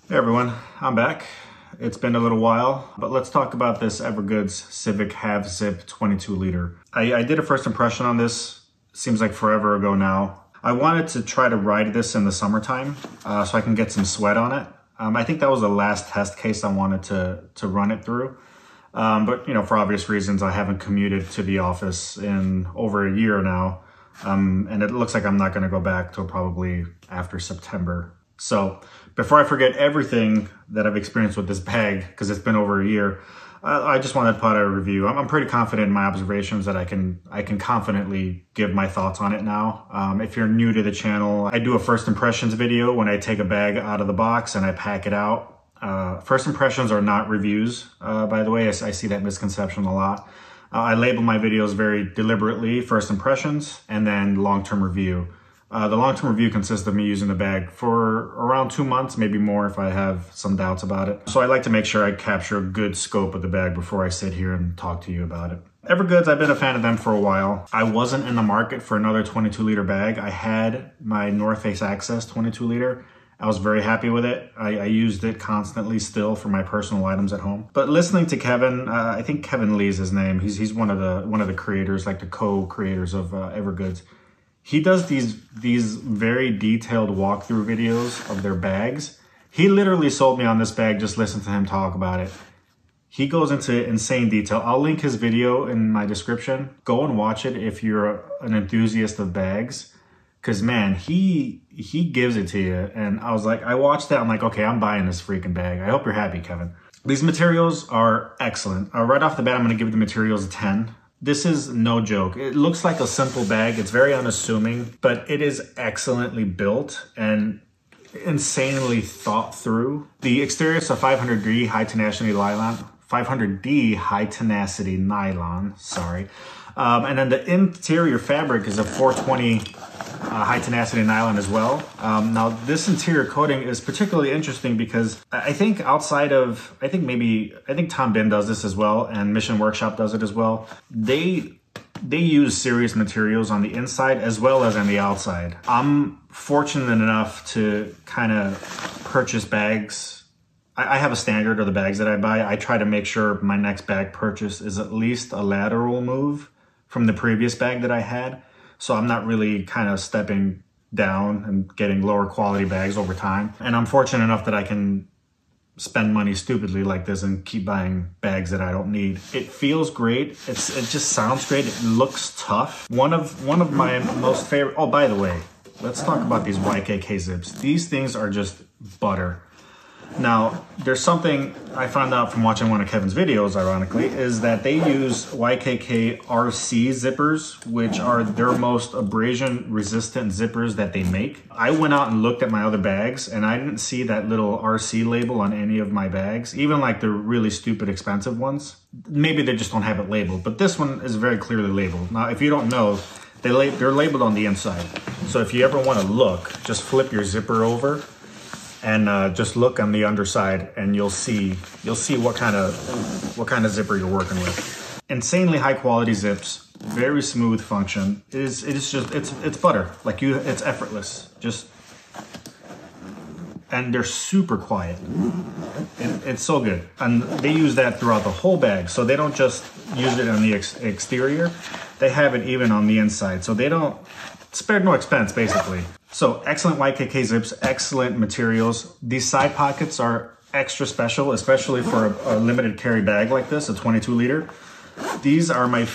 Hey everyone, I'm back. It's been a little while, but let's talk about this Evergoods Civic Half Zip 22 liter. I did a first impression on this, seems like forever ago now. I wanted to try to ride this in the summertime so I can get some sweat on it. I think that was the last test case I wanted to run it through. But you know, for obvious reasons, I haven't commuted to the office in over a year now. And it looks like I'm not gonna go back till probably after September. So before I forget everything that I've experienced with this bag, because it's been over a year, I just wanted to put out a review. I'm pretty confident in my observations that I can confidently give my thoughts on it now. If you're new to the channel, I do a first impressions video when I take a bag out of the box and I pack it out. First impressions are not reviews, by the way. I see that misconception a lot. I label my videos very deliberately, first impressions and then long-term review. The long-term review consists of me using the bag for around 2 months, maybe more if I have some doubts about it. So I like to make sure I capture a good scope of the bag before I sit here and talk to you about it. Evergoods, I've been a fan of them for a while. I wasn't in the market for another 22 liter bag. I had my North Face Access 22 liter. I was very happy with it. I used it constantly still for my personal items at home. But listening to Kevin, I think Kevin Lee's his name. He's one of the creators, like the co-creators of Evergoods. He does these very detailed walkthrough videos of their bags. He literally sold me on this bag, just listen to him talk about it. He goes into insane detail. I'll link his video in my description. Go and watch it if you're an enthusiast of bags. Cause man, he gives it to you. And I was like, I watched that, I'm like, okay, I'm buying this freaking bag. I hope you're happy, Kevin. These materials are excellent. Right off the bat, I'm gonna give the materials a 10. This is no joke. It looks like a simple bag. It's very unassuming, but it is excellently built and insanely thought through. The exterior is a 500D high tenacity nylon. 500D high tenacity nylon, sorry. And then the interior fabric is a 420 high tenacity nylon as well. Now this interior coating is particularly interesting because I think outside of, I think Tom Bin does this as well and Mission Workshop does it as well. They use serious materials on the inside as well as on the outside. I'm fortunate enough to kind of purchase bags. I have a standard of the bags that I buy. I try to make sure my next bag purchase is at least a lateral move from the previous bag that I had. So I'm not really kind of stepping down and getting lower quality bags over time. And I'm fortunate enough that I can spend money stupidly like this and keep buying bags that I don't need. It feels great. It just sounds great. It looks tough. One of my most favorite, oh, by the way, let's talk about these YKK zips. These things are just butter. Now, there's something I found out from watching one of Kevin's videos, ironically, is that they use YKK RC zippers, which are their most abrasion-resistant zippers that they make. I went out and looked at my other bags, and I didn't see that little RC label on any of my bags, even like the really stupid expensive ones. Maybe they just don't have it labeled, but this one is very clearly labeled. Now, if you don't know, they're labeled on the inside. So if you ever want to look, just flip your zipper over and just look on the underside and you'll see what kind of zipper you're working with. Insanely high quality zips, very smooth function. It's butter. Like it's effortless. And they're super quiet. It's so good. And they use that throughout the whole bag. So they don't just use it on the exterior, they have it even on the inside. So they don't spare no expense basically. So excellent YKK zips, excellent materials. These side pockets are extra special, especially for a limited carry bag like this, a 22 liter. These are my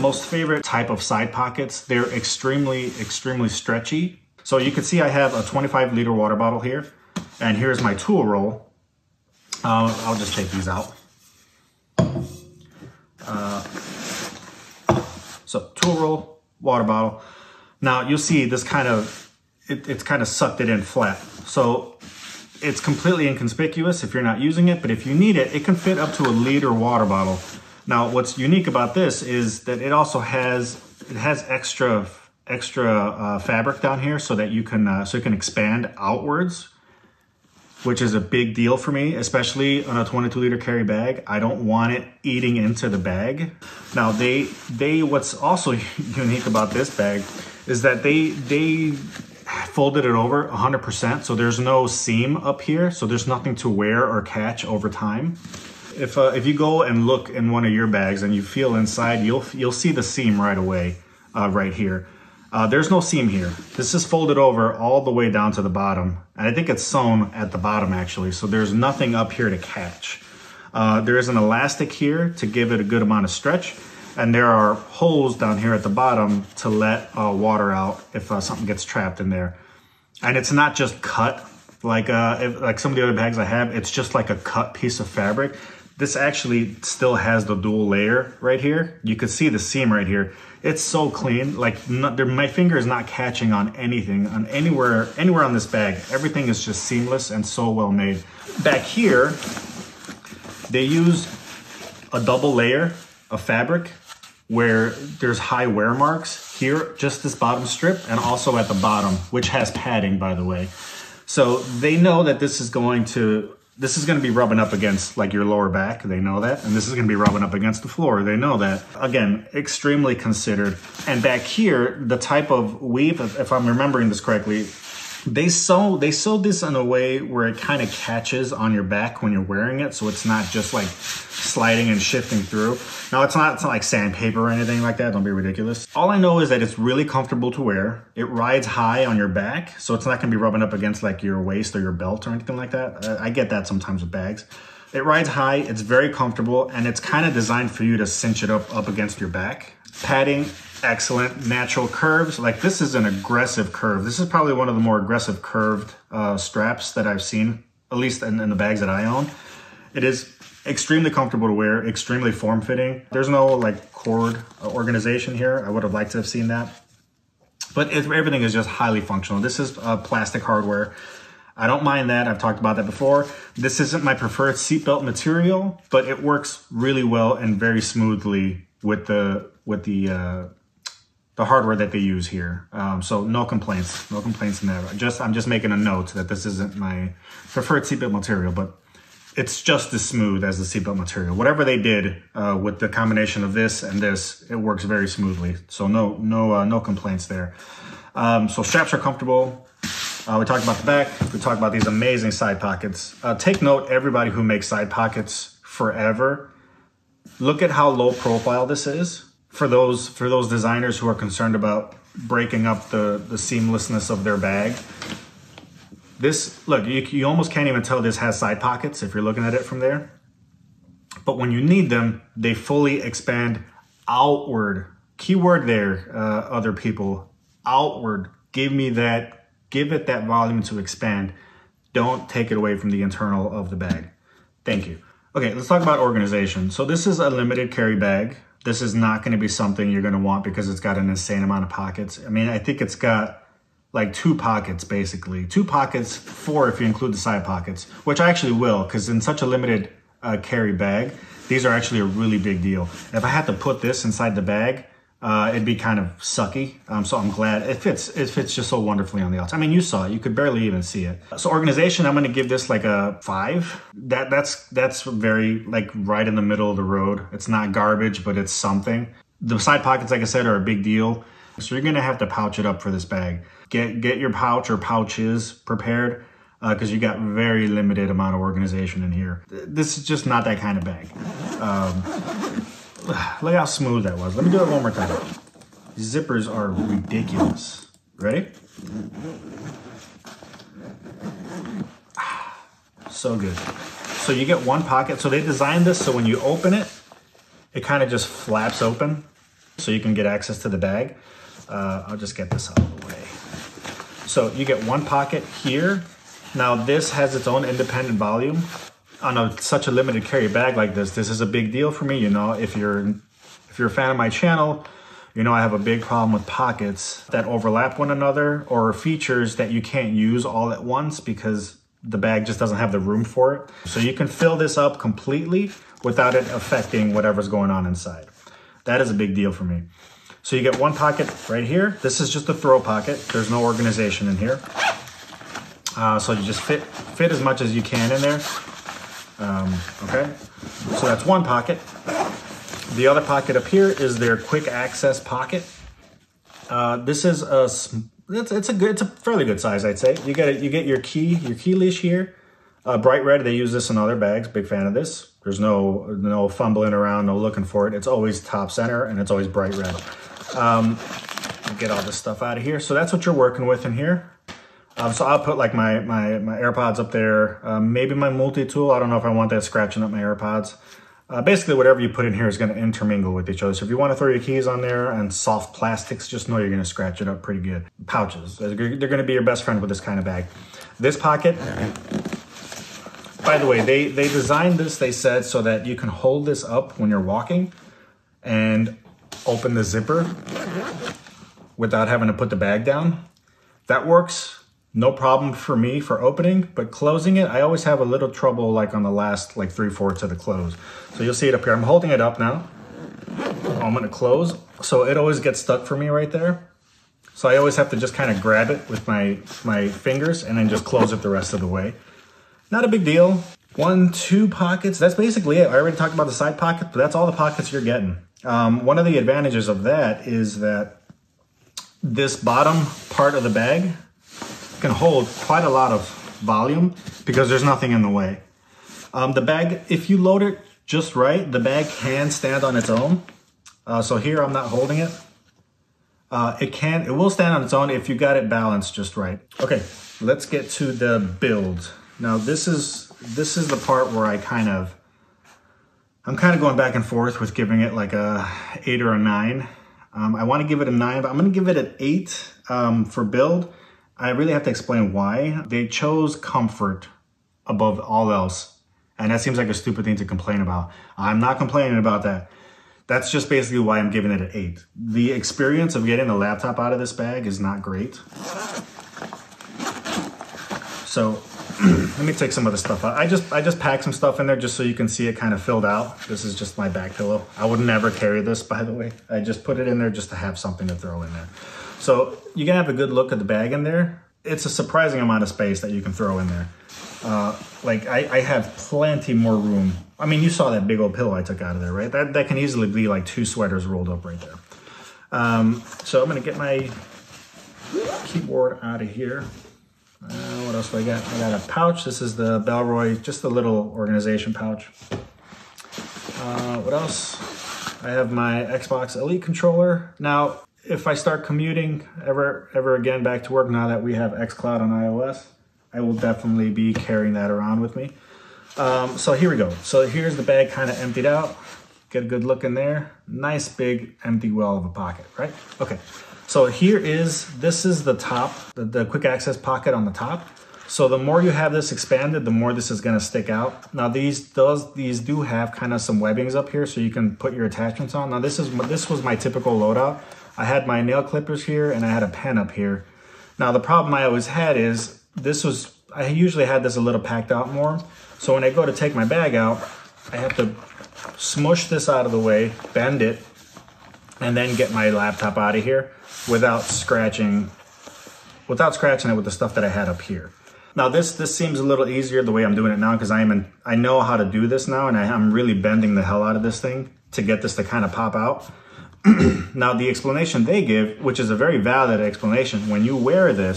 most favorite type of side pockets. They're extremely stretchy. So you can see I have a 25 liter water bottle here, and here's my tool roll. I'll just take these out. So tool roll, water bottle. Now you'll see this it's kind of sucked it in flat. So it's completely inconspicuous if you're not using it, but if you need it, it can fit up to a liter water bottle. Now what's unique about this is that it also has extra fabric down here so that you can so it can expand outwards, which is a big deal for me, especially on a 22 liter carry bag. I don't want it eating into the bag. Now what's also unique about this bag is that they folded it over 100%, so there's no seam up here, so there's nothing to wear or catch over time. If you go and look in one of your bags and you feel inside, you'll see the seam right away, right here. There's no seam here. This is folded over all the way down to the bottom, and I think it's sewn at the bottom actually, so there's nothing up here to catch. There is an elastic here to give it a good amount of stretch, and there are holes down here at the bottom to let water out if something gets trapped in there. And it's not just cut like some of the other bags I have. It's just like a cut piece of fabric. This actually still has the dual layer right here. You can see the seam right here. It's so clean, like my finger is not catching on anything, on anywhere on this bag. Everything is just seamless and so well made. Back here, they use a double layer of fabric where there's high wear marks here, just this bottom strip, and also at the bottom, which has padding, by the way. So they know that this is going to be rubbing up against like your lower back. They know that. And this is going to be rubbing up against the floor. They know that. Again, extremely considered. And back here, the type of weave, if I'm remembering this correctly, they sew this in a way where it kind of catches on your back when you're wearing it. So it's not just like sliding and shifting through. Now it's not like sandpaper or anything like that. Don't be ridiculous. All I know is that it's really comfortable to wear. It rides high on your back, so it's not gonna be rubbing up against like your waist or your belt or anything like that. I get that sometimes with bags. It rides high, it's very comfortable, and it's kind of designed for you to cinch it up against your back. Padding, excellent. Natural curves, like this is an aggressive curve. This is probably one of the more aggressive curved straps that I've seen, at least in the bags that I own. It is extremely comfortable to wear, extremely form-fitting. There's no like cord organization here. I would have liked to have seen that. But everything is just highly functional. This is plastic hardware. I don't mind that. I've talked about that before. This isn't my preferred seatbelt material, but it works really well and very smoothly with the hardware that they use here. So no complaints in that. I'm just making a note that this isn't my preferred seatbelt material, but it's just as smooth as the seatbelt material. Whatever they did with the combination of this and this, it works very smoothly. So no complaints there. So straps are comfortable. We talked about the back. We talked about these amazing side pockets. Take note, everybody who makes side pockets forever, look at how low profile this is. For those designers who are concerned about breaking up the seamlessness of their bag. This, look, you almost can't even tell this has side pockets if you're looking at it from there. But when you need them, they fully expand outward. Keyword there, other people, outward. Give it that volume to expand. Don't take it away from the internal of the bag. Thank you. Okay, let's talk about organization. So this is a limited carry bag. This is not going to be something you're going to want because it's got an insane amount of pockets. I mean, I think it's got like 2 pockets, basically. 2 pockets, 4 if you include the side pockets, which I actually will, because in such a limited carry bag, these are actually a really big deal. If I had to put this inside the bag, it'd be kind of sucky. So I'm glad it fits just so wonderfully on the outside. I mean, you saw it, you could barely even see it. So organization, I'm going to give this like a 5. That's very like right in the middle of the road. It's not garbage, but it's something. The side pockets, like I said, are a big deal. So you're going to have to pouch it up for this bag. Get your pouch or pouches prepared because you got very limited amount of organization in here. This is just not that kind of bag. Look how smooth that was. Let me do it one more time. These zippers are ridiculous. Ready? So good. So you get 1 pocket. So they designed this so when you open it, it kind of just flaps open so you can get access to the bag. I'll just get this out of the way. So you get 1 pocket here. Now this has its own independent volume. On such a limited carry bag like this is a big deal for me. You know, if you're a fan of my channel, you know I have a big problem with pockets that overlap one another or features that you can't use all at once because the bag just doesn't have the room for it. So you can fill this up completely without it affecting whatever's going on inside. That is a big deal for me. So you get 1 pocket right here. This is just a throw pocket. There's no organization in here. So you just fit as much as you can in there. Okay, so that's 1 pocket. The other pocket up here is their quick access pocket. This is it's a fairly good size, I'd say. You get your key leash here. Bright red, they use this in other bags. Big fan of this. There's no fumbling around, no looking for it. It's always top center and it's always bright red. Get all this stuff out of here. So that's what you're working with in here. So I'll put like my AirPods up there. Maybe my multi-tool. I don't know if I want that scratching up my AirPods. Basically, whatever you put in here is going to intermingle with each other. So if you want to throw your keys on there and soft plastics, just know you're going to scratch it up pretty good. Pouches. They're going to be your best friend with this kind of bag. This pocket, by the way, they designed this, they said, so that you can hold this up when you're walking and open the zipper without having to put the bag down. That works. No problem for me for opening, but closing it, I always have a little trouble like on the last like 3/4 of the close. So you'll see it up here. I'm holding it up now. I'm gonna close. So it always gets stuck for me right there. So I always have to just kind of grab it with my fingers and then just close it the rest of the way. Not a big deal. 1, 2 pockets, that's basically it. I already talked about the side pocket, but that's all the pockets you're getting. One of the advantages of that is that this bottom part of the bag can hold quite a lot of volume because there's nothing in the way. The bag, if you load it just right, the bag can stand on its own. So here I'm not holding it. It will stand on its own if you got it balanced just right. Okay, let's get to the build. Now this is the part where I'm kind of going back and forth with giving it like a 8 or a 9. I want to give it a 9, but I'm going to give it an 8 for build. I really have to explain why. They chose comfort above all else. And that seems like a stupid thing to complain about. I'm not complaining about that. That's just basically why I'm giving it an 8. The experience of getting the laptop out of this bag is not great. So let me take some of the stuff out. I just packed some stuff in there just so you can see it kind of filled out. This is just my back pillow. I would never carry this, by the way. I just put it in there just to have something to throw in there. So you can have a good look at the bag in there. It's a surprising amount of space that you can throw in there. Like I have plenty more room. I mean, you saw that big old pillow I took out of there, right? That can easily be like 2 sweaters rolled up right there. So I'm gonna get my keyboard out of here. What else do I got? I got a pouch. This is the Bellroy, just a little organization pouch. What else? I have my Xbox Elite controller. Now, if I start commuting ever again back to work, now that we have xCloud on iOS, I will definitely be carrying that around with me. So here we go. So here's the bag kind of emptied out. Get a good look in there. Nice big empty well of a pocket, right? Okay. So this is the top, the quick access pocket on the top. So the more you have this expanded, the more this is gonna stick out. Now these do have kind of some webbings up here so you can put your attachments on. Now this was my typical loadout. I had my nail clippers here and I had a pen up here. Now the problem I always had is I usually had this a little packed out more. So when I go to take my bag out, I have to smush this out of the way, bend it, and then get my laptop out of here without scratching it with the stuff that I had up here. Now this seems a little easier the way I'm doing it now because I know how to do this now and I'm really bending the hell out of this thing to get this to kind of pop out. Now the explanation they give, which is a very valid explanation, when you wear the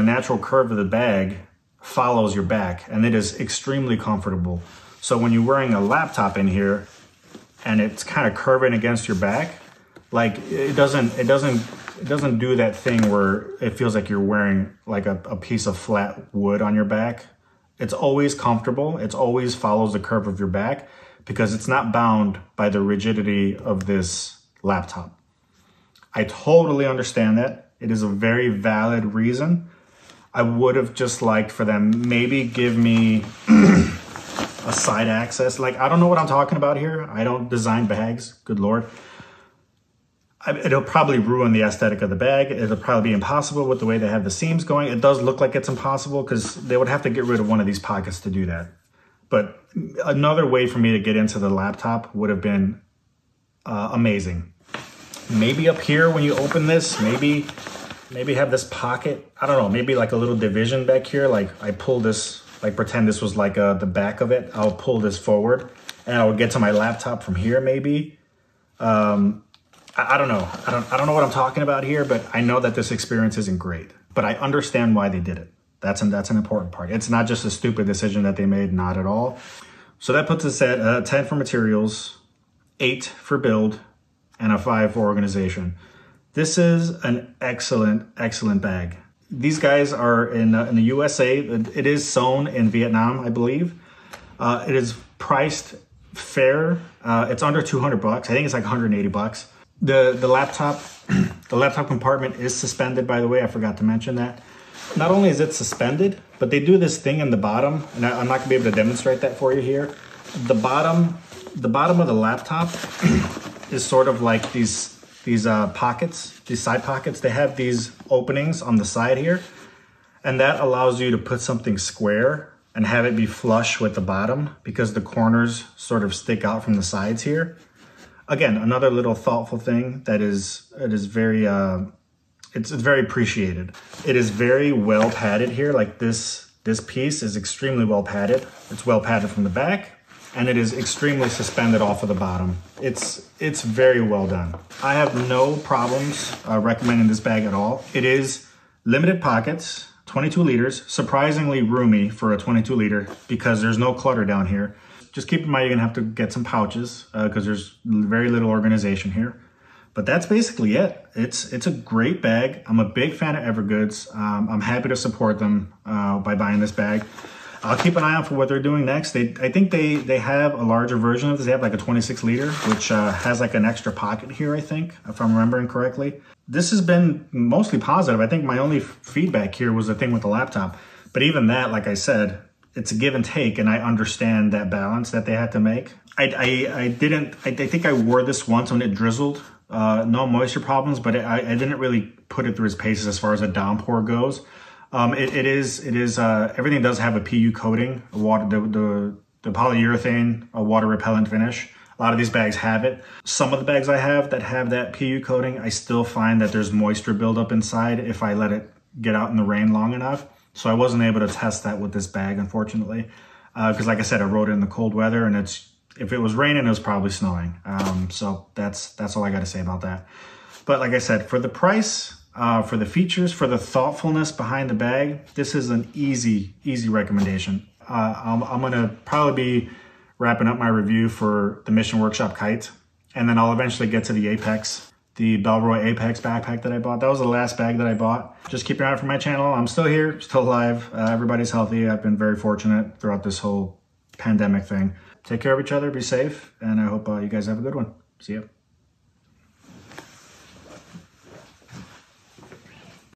natural curve of the bag follows your back and it is extremely comfortable. So when you're wearing a laptop in here and it's kind of curving against your back, like it doesn't do that thing where it feels like you're wearing like a piece of flat wood on your back. It's always comfortable. It always follows the curve of your back because it's not bound by the rigidity of this laptop. I totally understand that. It is a very valid reason. I would have just liked for them maybe give me a side access. Like, I don't know what I'm talking about here. I don't design bags, good Lord. It'll probably ruin the aesthetic of the bag. It'll probably be impossible with the way they have the seams going. It does look like it's impossible because they would have to get rid of one of these pockets to do that. But another way for me to get into the laptop would have been amazing. Maybe up here when you open this, maybe have this pocket. I don't know, maybe like a little division back here. Like I pull this, like pretend this was like the back of it. I'll pull this forward and I'll get to my laptop from here maybe. I don't know. I don't know what I'm talking about here, but I know that this experience isn't great. But I understand why they did it. That's an important part. It's not just a stupid decision that they made, not at all. So that puts us at 10 for materials, 8 for build, and a 5 for organization. This is an excellent, excellent bag. These guys are in the USA. It is sewn in Vietnam, I believe. It is priced fair. It's under 200 bucks. I think it's like 180 bucks. The laptop, the laptop compartment is suspended, by the way. I forgot to mention that. Not only is it suspended, but they do this thing in the bottom, and I'm not gonna be able to demonstrate that for you here. The bottom of the laptop is sort of like these pockets, these side pockets. They have these openings on the side here, and that allows you to put something square and have it be flush with the bottom because the corners sort of stick out from the sides here. Again, another little thoughtful thing that is very it's very appreciated. It is very well padded here. Like this piece is extremely well padded. It's well padded from the back, and it is extremely suspended off of the bottom. It's very well done. I have no problems recommending this bag at all. It is limited pockets, 22 liters, surprisingly roomy for a 22 liter because there's no clutter down here. Just keep in mind you're gonna have to get some pouches because there's very little organization here. But that's basically it. It's a great bag. I'm a big fan of Evergoods. I'm happy to support them by buying this bag. I'll keep an eye out for what they're doing next. I think they have a larger version of this. They have like a 26 liter, which has like an extra pocket here, I think, if I'm remembering correctly. This has been mostly positive. I think my only feedback here was the thing with the laptop. But even that, like I said, it's a give and take, and I understand that balance that they had to make. I think I wore this once when it drizzled. No moisture problems, but I didn't really put it through its paces as far as a downpour goes. Everything does have a PU coating, the polyurethane, a water repellent finish. A lot of these bags have it. Some of the bags I have that have that PU coating, I still find that there's moisture buildup inside if I let it get out in the rain long enough. So I wasn't able to test that with this bag, unfortunately, because like I said, I rode it in the cold weather, and if it was raining, it was probably snowing. So that's all I got to say about that. But like I said, for the price, for the features, for the thoughtfulness behind the bag, this is an easy recommendation. I'm gonna probably be wrapping up my review for the Mission Workshop Kite, and then I'll eventually get to the Apex, the Belroy Apex backpack that I bought. That was the last bag that I bought. Just keep your eye out for my channel. I'm still here, still alive. Everybody's healthy. I've been very fortunate throughout this whole pandemic thing. Take care of each other, be safe, and I hope you guys have a good one. See ya.